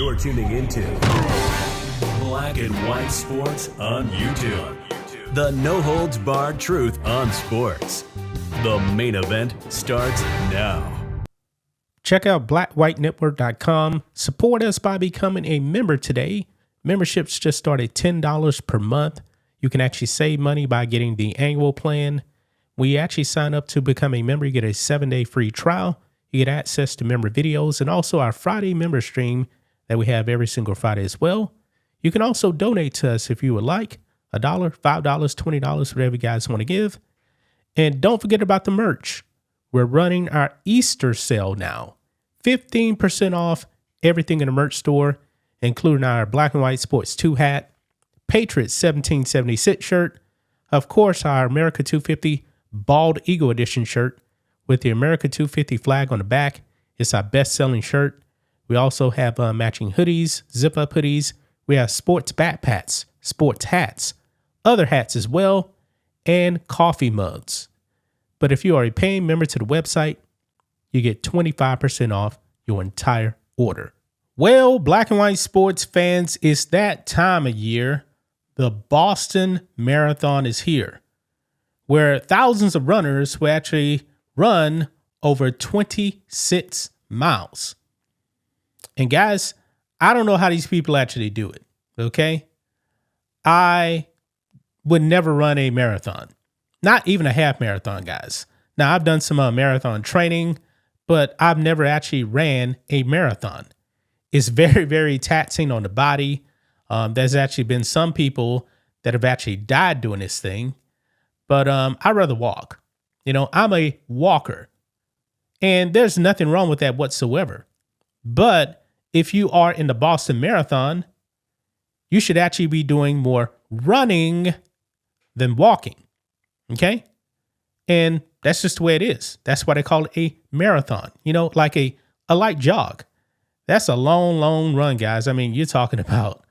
You're tuning into Black and White Sports on YouTube. The no-holds-barred truth on sports. The main event starts now. Check out blackwhitenetwork.com. Support us by becoming a member today. Memberships just start at $10 per month. You can actually save money by getting the annual plan. When you actually sign up to become a member, you get a 7-day free trial. You get access to member videos and also our Friday member stream that we have every single Friday as well. You can also donate to us if you would like. $1, $5, $20, whatever you guys want to give. And don't forget about the merch. We're running our Easter sale now. 15% off everything in the merch store, including our Black and White Sports 2 hat, Patriots 1776 shirt, of course, our America 250 Bald Eagle Edition shirt with the America 250 flag on the back. It's our best-selling shirt. We also have matching hoodies, zip-up hoodies. We have sports backpacks, sports hats, other hats as well, and coffee mugs. But if you are a paying member to the website, you get 25% off your entire order. Well, Black and White sports fans, it's that time of year. The Boston Marathon is here, where thousands of runners will actually run over 26 miles. And guys, I don't know how these people actually do it, okay? I would never run a marathon, not even a half marathon, guys. Now, I've done some marathon training, but I've never actually ran a marathon. It's very, very taxing on the body. There's actually been some people that have actually died doing this thing, but I'd rather walk. You know, I'm a walker, and there's nothing wrong with that whatsoever. But if you are in the Boston Marathon, you should actually be doing more running than walking. Okay? And that's just the way it is. That's why they call it a marathon. You know, like a light jog. That's a long, long run, guys. I mean, you're talking about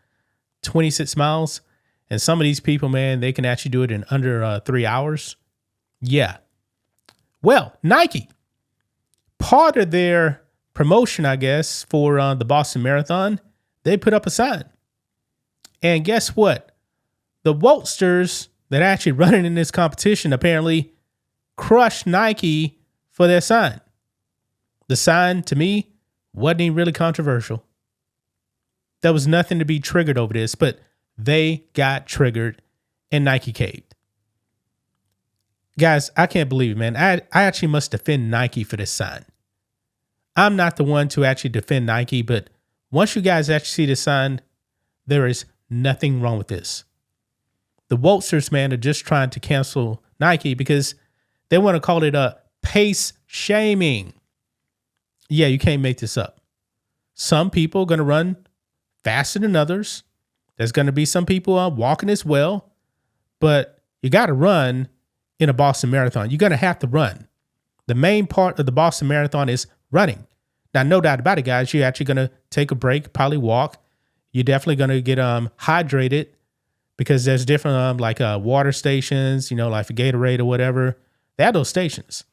26 miles. And some of these people, man, they can actually do it in under 3 hours. Yeah. Well, Nike, part of their promotion, I guess, for the Boston Marathon, they put up a sign. And guess what? The WOKESTERS that are actually running in this competition apparently crushed Nike for their sign. The sign, to me, wasn't even really controversial. There was nothing to be triggered over this, but they got triggered and Nike caved. Guys, I can't believe it, man. I actually must defend Nike for this sign. I'm not the one to actually defend Nike, but once you guys actually see the sign, there is nothing wrong with this. The WOKESTERS, man, are just trying to cancel Nike because they want to call it a pace shaming. Yeah, you can't make this up. Some people are going to run faster than others. There's going to be some people walking as well, but you got to run in a Boston Marathon. You're going to have to run. The main part of the Boston Marathon is running. Now, no doubt about it, guys, you're actually going to take a break, probably walk. You're definitely going to get hydrated because there's different water stations, you know, like for Gatorade or whatever. They have those stations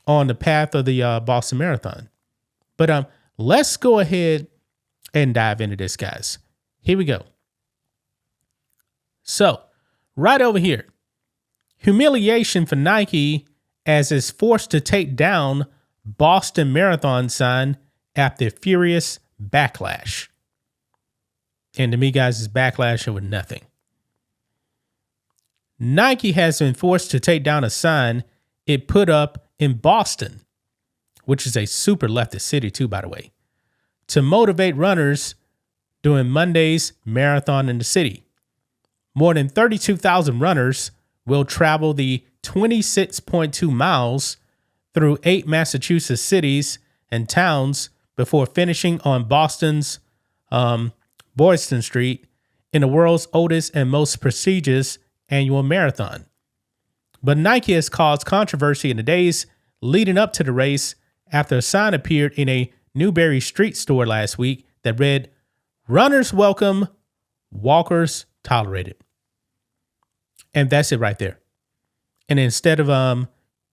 on the path of the Boston Marathon. But let's go ahead and dive into this, guys. Here we go. So, right over here, humiliation for Nike as it's forced to take down Boston Marathon sign after furious backlash. And to me, guys, it's backlash over nothing. Nike has been forced to take down a sign it put up in Boston, which is a super leftist city too, by the way, to motivate runners during Monday's marathon in the city. More than 32,000 runners will travel the 26.2 miles through 8 Massachusetts cities and towns before finishing on Boston's Boylston Street in the world's oldest and most prestigious annual marathon. But Nike has caused controversy in the days leading up to the race after a sign appeared in a Newberry Street store last week that read, "Runners welcome, walkers tolerated." And that's it right there. And instead of,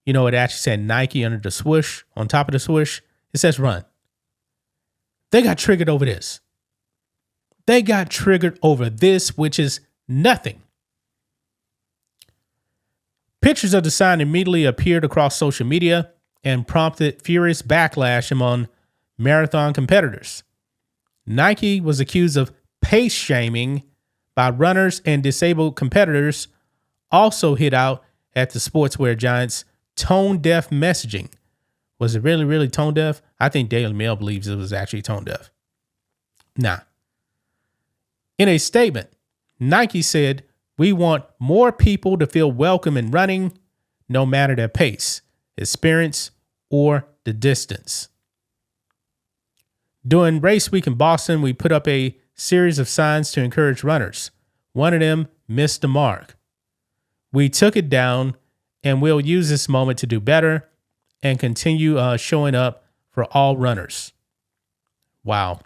it actually said Nike under the swoosh, on top of the swoosh, it says run. They got triggered over this. They got triggered over this, which is nothing. Pictures of the sign immediately appeared across social media and prompted furious backlash among marathon competitors. Nike was accused of pace shaming by runners, and disabled competitors also hit out at the sportswear giant's tone-deaf messaging. Was it really tone deaf? I think Daily Mail believes it was actually tone deaf. Nah. In a statement, Nike said, "We want more people to feel welcome in running, no matter their pace, experience, or the distance." During race week in Boston, we put up a series of signs to encourage runners. One of them missed the mark. We took it down, and we'll use this moment to do better and continue showing up for all runners. Wow.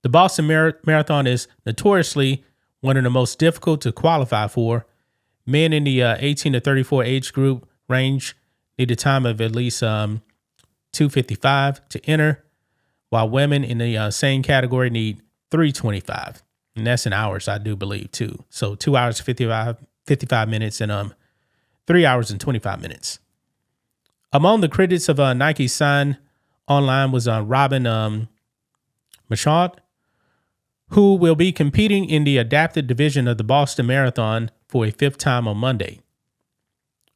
The Boston Marathon is notoriously one of the most difficult to qualify for. Men in the 18 to 34 age group range need a time of at least 2:55 to enter, while women in the same category need 3:25. And that's in hours, I do believe, too. So 2 hours, 55 minutes and 3 hours and 25 minutes. Among the critics of Nike's sign online was Robin Machot, who will be competing in the adapted division of the Boston Marathon for a fifth time on Monday.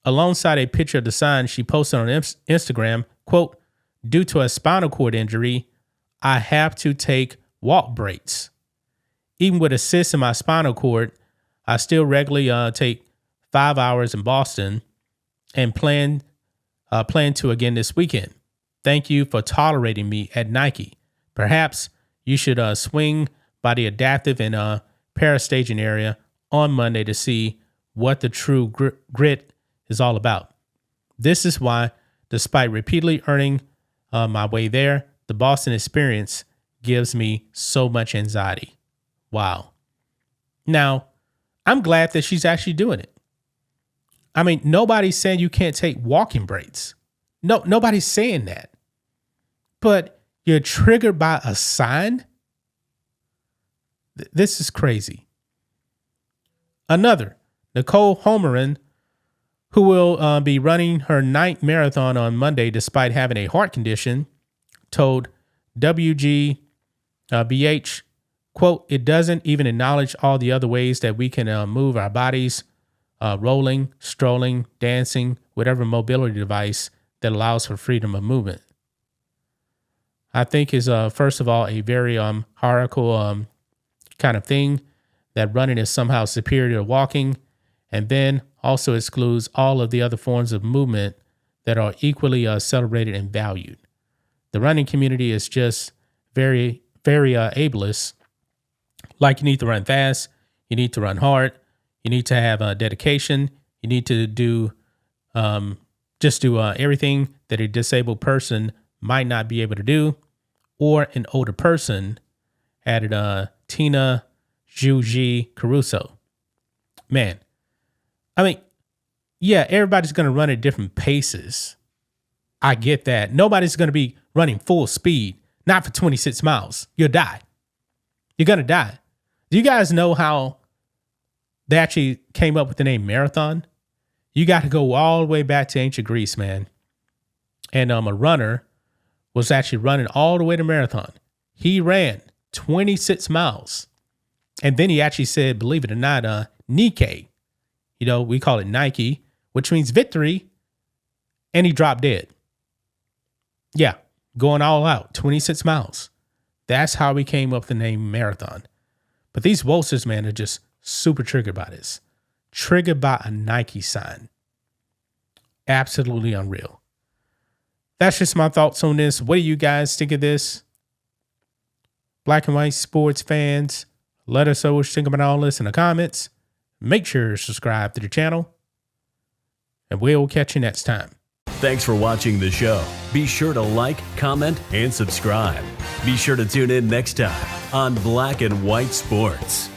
Alongside a picture of the sign, she posted on Instagram, quote, "Due to a spinal cord injury, I have to take walk breaks. Even with a cyst in my spinal cord, I still regularly take 5 hours in Boston and plan to again this weekend. Thank you for tolerating me at Nike. Perhaps you should swing by the adaptive and parastaging area on Monday to see what the true grit is all about. This is why, despite repeatedly earning my way there, the Boston experience gives me so much anxiety." Wow. Now, I'm glad that she's actually doing it. I mean, nobody's saying you can't take walking breaks. No, nobody's saying that. But you're triggered by a sign? This is crazy. Another, Nicole Homerin, who will be running her 9th marathon on Monday despite having a heart condition, told WGBH, quote, "It doesn't even acknowledge all the other ways that we can move our bodies, rolling, strolling, dancing, whatever mobility device that allows for freedom of movement." I think is, first of all, a very hierarchical kind of thing, that running is somehow superior to walking, and then also excludes all of the other forms of movement that are equally celebrated and valued. The running community is just very ableist. Like, you need to run fast, you need to run hard, you need to have dedication, you need to do everything that a disabled person might not be able to do, or an older person, added Tina Juji Caruso. Man, I mean, yeah, everybody's going to run at different paces. I get that. Nobody's going to be running full speed, not for 26 miles. You'll die. You're going to die. Do you guys know how they actually came up with the name marathon? You got to go all the way back to ancient Greece, man. And a runner was actually running all the way to marathon. He ran 26 miles. And then he actually said, believe it or not, Nike. We call it Nike, which means victory. And he dropped dead. Yeah, going all out, 26 miles. That's how we came up with the name marathon. But these WOKESTERS, man, are just super triggered by this. Triggered by a Nike sign. Absolutely unreal. That's just my thoughts on this. What do you guys think of this? Black and white sports fans, let us know what you think about all this in the comments. Make sure to subscribe to the channel. And we'll catch you next time. Thanks for watching the show. Be sure to like, comment, and subscribe. Be sure to tune in next time on Black and White Sports.